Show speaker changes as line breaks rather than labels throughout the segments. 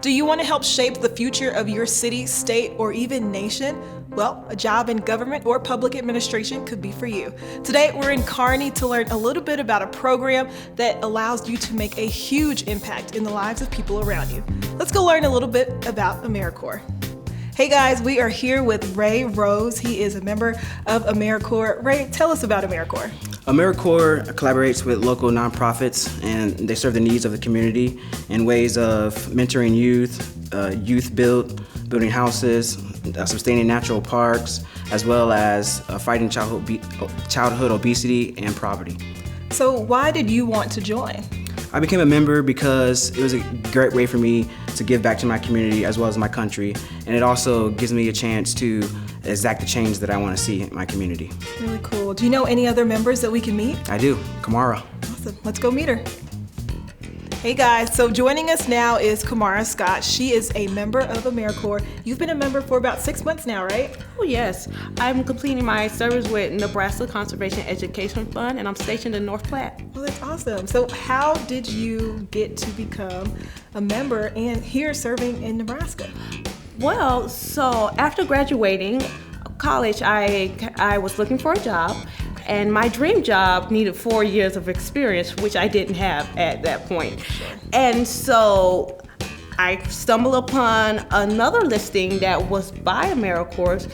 Do you want to help shape the future of your city, state, or even nation? Well, a job in government or public administration could be for you. Today, we're in Kearney to learn a little bit about a program that allows you to make a huge impact in the lives of people around you. Let's go learn a little bit about AmeriCorps. Hey guys, we are here with Ray Rose. He is a member of AmeriCorps. Ray, tell us about AmeriCorps.
AmeriCorps collaborates with local nonprofits, and they serve the needs of the community in ways of mentoring youth building houses, sustaining natural parks, as well as fighting childhood obesity and poverty.
So why did you want to join?
I became a member because it was a great way for me to give back to my community as well as my country, and it also gives me a chance to exact the change that I want to see in my community.
Really cool. Do you know any other members that we can meet?
I do. Kamara.
Awesome. Let's go meet her. Hey guys, so joining us now is Kamara Scott. She is a member of AmeriCorps. You've been a member for about 6 months now, right?
Oh yes, I'm completing my service with Nebraska Conservation Education Fund, and I'm stationed in North Platte.
Well, that's awesome. So how did you get to become a member and here serving in Nebraska?
Well, so after graduating college, I was looking for a job, and my dream job needed 4 years of experience, which I didn't have at that point. And so I stumbled upon another listing that was by AmeriCorps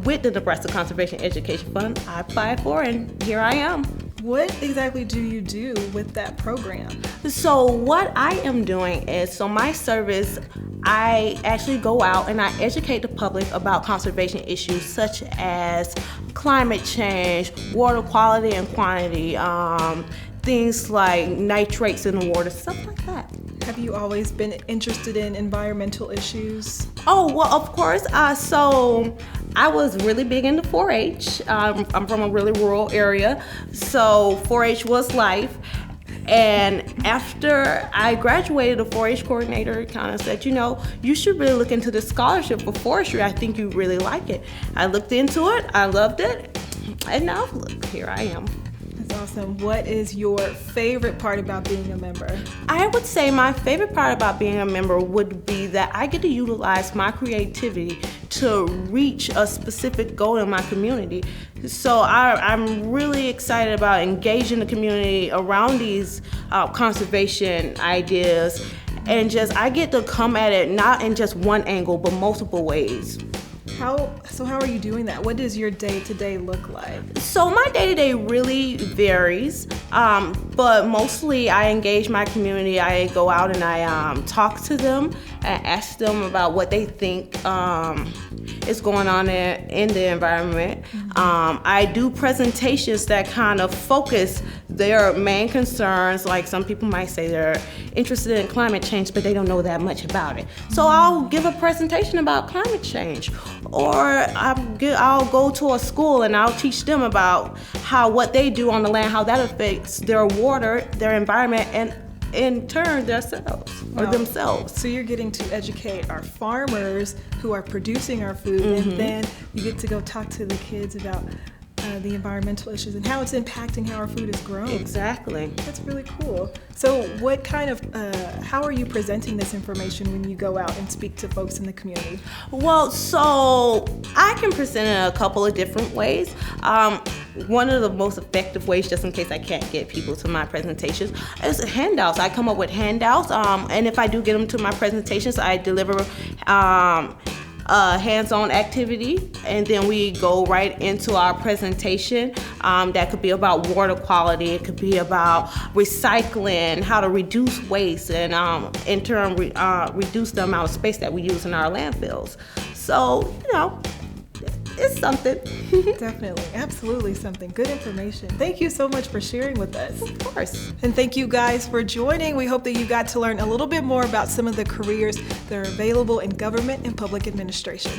with the Nebraska Conservation Education Fund. I applied for it, and here I am.
What exactly do you do with that program?
So what I am doing is, so my service, I actually go out and I educate the public about conservation issues such as climate change, water quality and quantity, things like nitrates in the water, stuff like that.
Have you always been interested in environmental issues?
Oh, well, of course. So I was really big into 4-H. I'm from a really rural area, so 4-H was life. And after I graduated, the 4-H coordinator kind of said, you should really look into the scholarship for forestry. I think you really like it. I looked into it, I loved it, and now look, here I am.
That's awesome. What is your favorite part about being a member?
I would say my favorite part about being a member would be that I get to utilize my creativity to reach a specific goal in my community. So I'm really excited about engaging the community around these conservation ideas, and I get to come at it not in just one angle, but multiple ways.
How are you doing that? What does your day-to-day look like?
So my day-to-day really varies, but mostly I engage my community. I go out and I talk to them and ask them about what they think is going on in the environment. I do presentations that kind of focus their main concerns. Like some people might say they're interested in climate change, but they don't know that much about it. So I'll give a presentation about climate change. Or I'll go to a school and I'll teach them about what they do on the land, how that affects their water, their environment, and in turn themselves.
So you're getting to educate our farmers who are producing our food, and then you get to go talk to the kids about the environmental issues and how it's impacting how our food is grown.
Exactly.
That's really cool. So what kind of, how are you presenting this information when you go out and speak to folks in the community?
Well, so I can present it in a couple of different ways. One of the most effective ways, just in case I can't get people to my presentations, is handouts. I come up with handouts, and if I do get them to my presentations, I deliver hands-on activity, and then we go right into our presentation. That could be about water quality, it could be about recycling, how to reduce waste, and in turn reduce the amount of space that we use in our landfills. So, it's something.
Definitely, absolutely something. Good information. Thank you so much for sharing with us.
Of course.
And thank you guys for joining. We hope that you got to learn a little bit more about some of the careers that are available in government and public administration.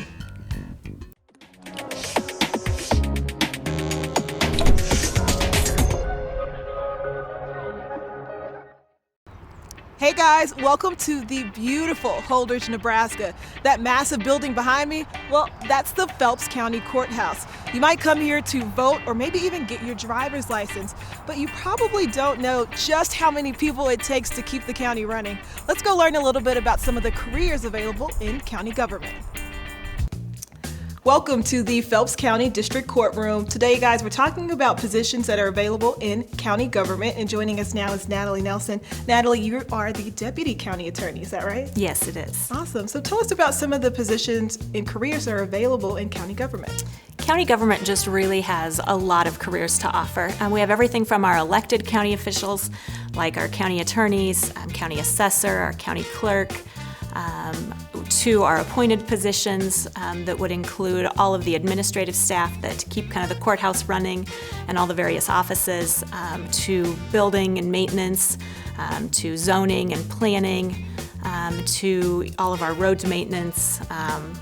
Hey guys, welcome to the beautiful Holdrege, Nebraska. That massive building behind me, well, that's the Phelps County Courthouse. You might come here to vote or maybe even get your driver's license, but you probably don't know just how many people it takes to keep the county running. Let's go learn a little bit about some of the careers available in county government. Welcome to the Phelps County District Courtroom. Today, guys, we're talking about positions that are available in county government, and joining us now is Natalie Nelson. Natalie, you are the Deputy County Attorney, is that right?
Yes, it is.
Awesome. So tell us about some of the positions and careers that are available in county government.
County government just really has a lot of careers to offer. We have everything from our elected county officials, like our county attorneys, county assessor, our county clerk, to our appointed positions that would include all of the administrative staff that keep kind of the courthouse running and all the various offices, to building and maintenance, to zoning and planning, to all of our roads maintenance,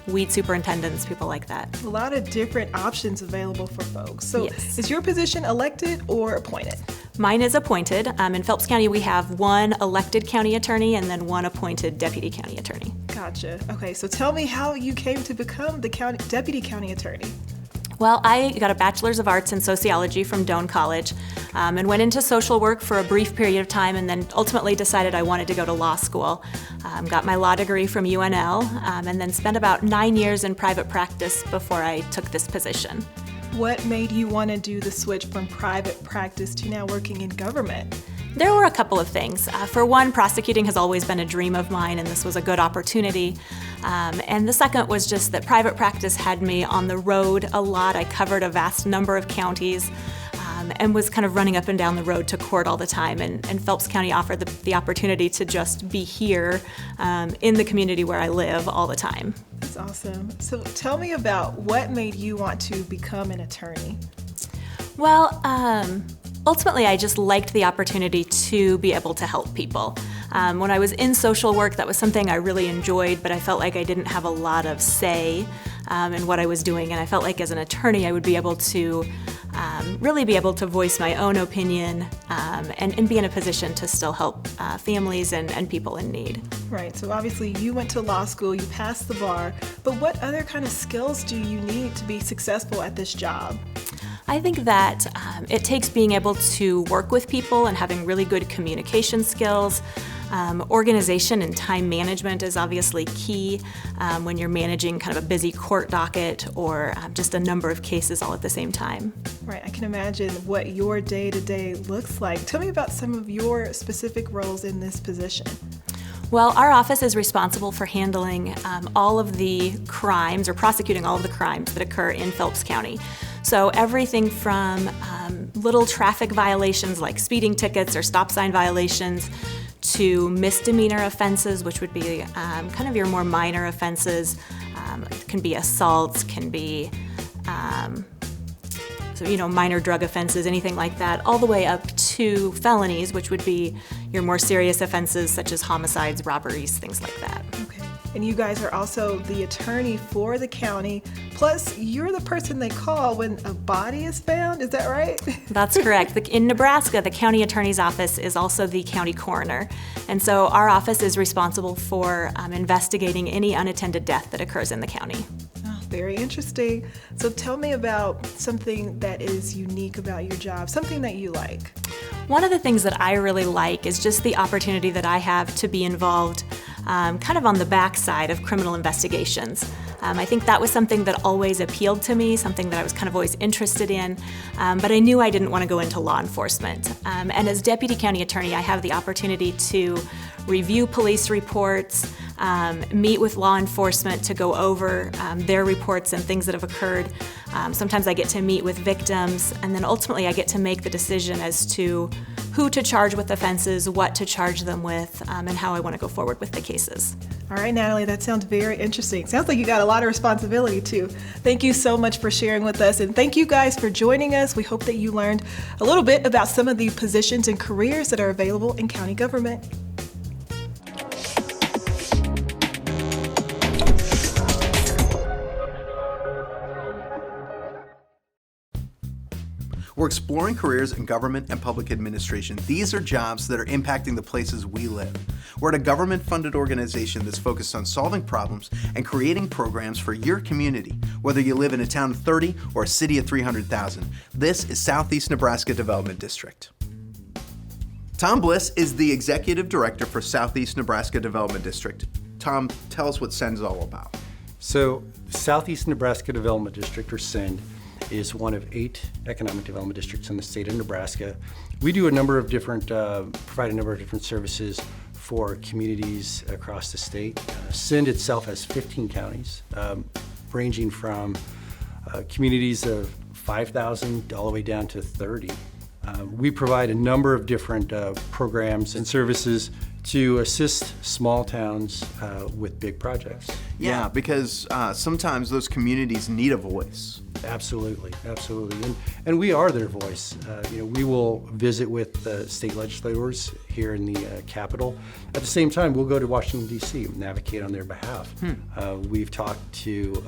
weed superintendents, people like that.
A lot of different options available for folks. So
Yes.
Is your position elected or appointed?
Mine is appointed. In Phelps County, we have one elected county attorney and then one appointed deputy county attorney.
Gotcha. Okay, so tell me how you came to become the deputy county attorney.
Well, I got a Bachelor's of Arts in Sociology from Doane College and went into social work for a brief period of time and then ultimately decided I wanted to go to law school. Got my law degree from UNL and then spent about 9 years in private practice before I took this position.
What made you want to do the switch from private practice to now working in government?
There were a couple of things. For one, prosecuting has always been a dream of mine, and this was a good opportunity. And the second was just that private practice had me on the road a lot. I covered a vast number of counties and was kind of running up and down the road to court all the time. And Phelps County offered the opportunity to just be here in the community where I live all the time.
That's awesome. So tell me about what made you want to become an attorney?
Well, ultimately, I just liked the opportunity to be able to help people. When I was in social work, that was something I really enjoyed, but I felt like I didn't have a lot of say in what I was doing, and I felt like as an attorney I would be able to really be able to voice my own opinion and be in a position to still help families and people in need.
Right, so obviously you went to law school, you passed the bar, but what other kind of skills do you need to be successful at this job?
I think that it takes being able to work with people and having really good communication skills. Organization and time management is obviously key when you're managing kind of a busy court docket or just a number of cases all at the same time.
Right, I can imagine what your day-to-day looks like. Tell me about some of your specific roles in this position.
Well, our office is responsible for handling all of the crimes or prosecuting all of the crimes that occur in Phelps County. So everything from little traffic violations like speeding tickets or stop sign violations to misdemeanor offenses, which would be kind of your more minor offenses. It can be assaults, can be minor drug offenses, anything like that, all the way up to felonies, which would be your more serious offenses such as homicides, robberies, things like that.
Okay. And you guys are also the attorney for the county, plus you're the person they call when a body is found, is that right?
That's correct. In Nebraska, the county attorney's office is also the county coroner. And so our office is responsible for investigating any unattended death that occurs in the county.
Oh, very interesting. So tell me about something that is unique about your job, something that you like.
One of the things that I really like is just the opportunity that I have to be involved kind of on the backside of criminal investigations. I think that was something that always appealed to me, something that I was kind of always interested in, but I knew I didn't want to go into law enforcement. And as deputy county attorney, I have the opportunity to review police reports, meet with law enforcement to go over their reports and things that have occurred. Sometimes I get to meet with victims, and then ultimately I get to make the decision as to who to charge with offenses, what to charge them with, and how I want to go forward with the cases.
All right, Natalie, that sounds very interesting. Sounds like you got a lot of responsibility too. Thank you so much for sharing with us, and thank you guys for joining us. We hope that you learned a little bit about some of the positions and careers that are available in county government.
We're
We're exploring careers in government and public administration. These are jobs that are impacting the places we live. We're at a government-funded organization that's focused on solving problems and creating programs for your community, whether you live in a town of 30 or a city of 300,000. This is Southeast Nebraska Development District. Tom Bliss is the Executive Director for Southeast Nebraska Development District. Tom, tell us what SEND is all about.
So Southeast Nebraska Development District, or SEND, is one of 8 economic development districts in the state of Nebraska. We do provide a number of different services for communities across the state. SEND itself has 15 counties, ranging from communities of 5,000 all the way down to 30. We provide a number of different programs and services to assist small towns with big projects.
Yeah, because sometimes those communities need a voice.
Absolutely. And we are their voice. We will visit with state legislators here in the Capitol. At the same time, we'll go to Washington, D.C. and advocate on their behalf. We've talked to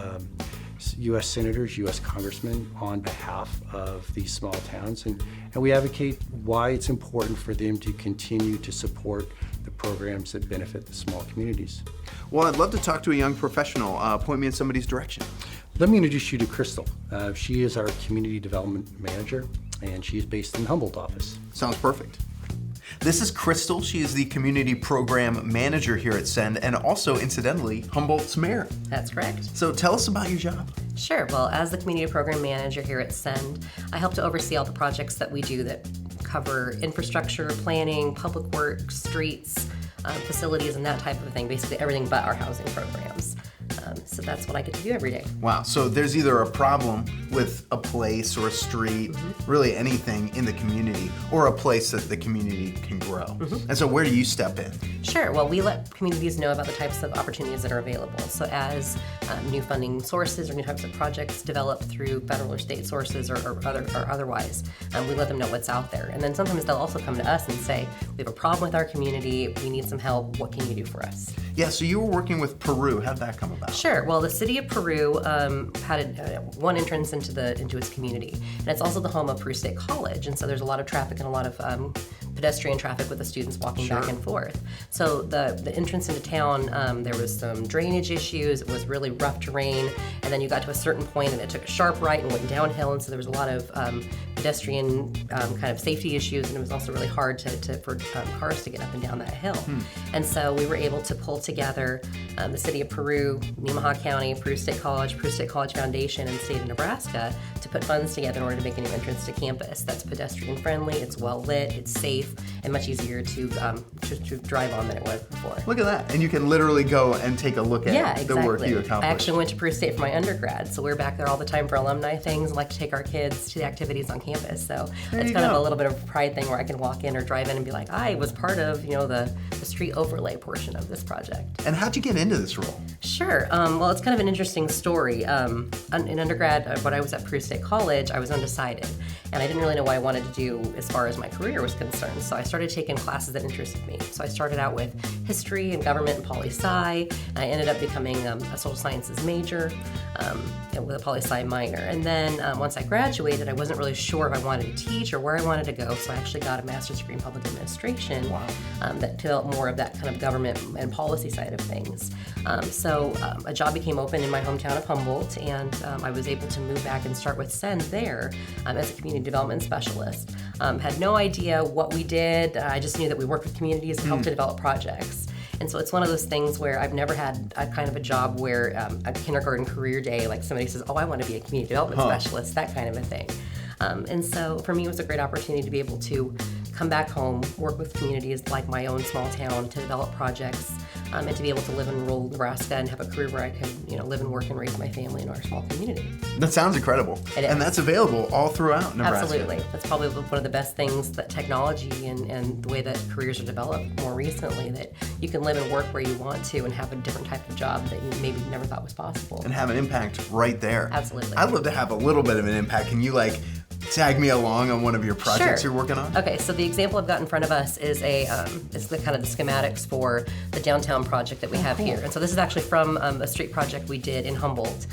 U.S. senators, U.S. congressmen on behalf of these small towns, and we advocate why it's important for them to continue to support the programs that benefit the small communities.
Well, I'd love to talk to a young professional. Point me in somebody's direction.
Let me introduce you to Crystal. She is our Community Development Manager, and she is based in the Humboldt office.
Sounds perfect. This is Crystal. She is the Community Program Manager here at SEND, and also, incidentally, Humboldt's mayor.
That's correct.
So tell us about your job.
Sure. Well, as the Community Program Manager here at SEND, I help to oversee all the projects that we do that cover infrastructure, planning, public works, streets, facilities, and that type of thing, basically everything but our housing programs. So that's what I get to do every day.
Wow, so there's either a problem with a place or a street, really anything in the community, or a place that the community can grow. And so where do you step in?
Sure. Well, we let communities know about the types of opportunities that are available. So as new funding sources or new types of projects develop through federal or state sources or otherwise, we let them know what's out there. And then sometimes they'll also come to us and say, we have a problem with our community, we need some help, what can you do for us?
Yeah, so you were working with Peru. How'd that come about?
Sure. Well, the city of Peru had one entrance into its community, and it's also the home of Peru State College, and so there's a lot of traffic and a lot of pedestrian traffic with the students walking back and forth. So the entrance into town, there was some drainage issues. It was really rough terrain, and then you got to a certain point, and it took a sharp right and went downhill, and so there was a lot of pedestrian kind of safety issues, and it was also really hard for cars to get up and down that hill. And so we were able to pull together the city of Peru, Nemaha County, Peru State College Foundation, and the state of Nebraska to put funds together in order to make a new entrance to campus that's pedestrian friendly, it's well lit, it's safe, and much easier to drive on than it was before.
Look at that. And you can literally go and take a look at the work you accomplished.
I actually went to Peru State for my undergrad, so we're back there all the time for alumni things, and like to take our kids to the activities on campus. So it's kind of a little bit of a pride thing where I can walk in or drive in and be like, I was part of the street overlay portion of this project.
And how'd you get into this role?
Sure. Well, it's kind of an interesting story. In undergrad, when I was at Peru State College, I was undecided, and I didn't really know what I wanted to do as far as my career was concerned. So I started taking classes that interested me. So I started out with history and government and poli-sci, and I ended up becoming a social sciences major with a poli-sci minor. And then once I graduated, I wasn't really sure if I wanted to teach or where I wanted to go, so I actually got a master's degree in public administration.
Wow.
That developed more of that kind of government and policy side of things. So a job became open in my hometown of Humboldt, and I was able to move back and start with SEND there as a community development specialist. Had no idea what we did. I just knew that we worked with communities and helped to develop projects. And so it's one of those things where I've never had a kind of a job where a kindergarten career day, like somebody says, oh, I want to be a community development specialist, that kind of a thing. And so for me, it was a great opportunity to be able to come back home, work with communities like my own small town to develop projects, and to be able to live in rural Nebraska and have a career where I could, live and work and raise my family in our small community.
That sounds incredible.
It is.
And that's available all throughout Nebraska.
Absolutely. That's probably one of the best things that technology and the way that careers are developed more recently, that you can live and work where you want to and have a different type of job that you maybe never thought was possible.
And have an impact right there.
Absolutely.
I'd love to have a little bit of an impact. Can you tag me along on one of your projects you're working on?
Okay, so the example I've got in front of us is is the kind of the schematics for the downtown project that we have here. And so this is actually from a street project we did in Humboldt.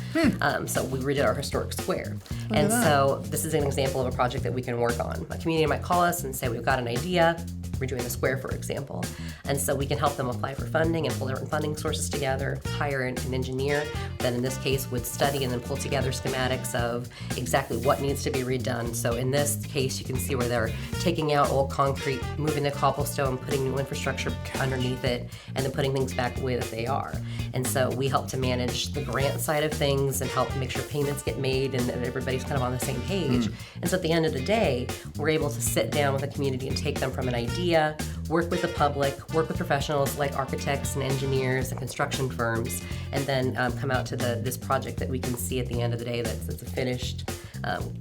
So we redid our historic square. And so this is an example of a project that we can work on. A community might call us and say, we've got an idea, redoing the square, for example. And so we can help them apply for funding and pull different funding sources together, hire an engineer that in this case would study and then pull together schematics of exactly what needs to be redone. So in this case, you can see where they're taking out old concrete, moving the cobblestone, putting new infrastructure underneath it, and then putting things back the way that they are. And so we help to manage the grant side of things and help make sure payments get made and that everybody's kind of on the same page. And so at the end of the day, we're able to sit down with the community and take them from an idea, work with the public, work with professionals like architects and engineers and construction firms, and then come out to this project that we can see at the end of the day that's a finished,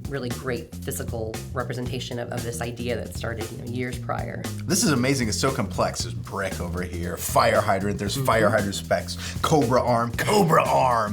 really great physical representation of this idea that started years prior.
This is amazing. It's so complex. There's brick over here, fire hydrant, there's fire hydrant specs, Cobra arm.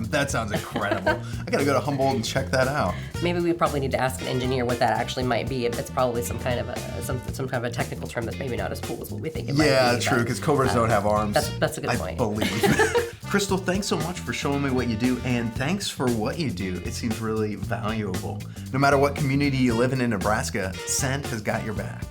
That sounds incredible. I gotta go to Humboldt and check that out.
Maybe we probably need to ask an engineer what that actually might be. If it's probably some kind of a technical term that's maybe not as cool as what we think it might be.
Yeah, true, because Cobras don't have arms.
That's a good point.
I believe. Crystal, thanks so much for showing me what you do, and thanks for what you do. It seems really valuable. No matter what community you live in Nebraska, Scent has got your back.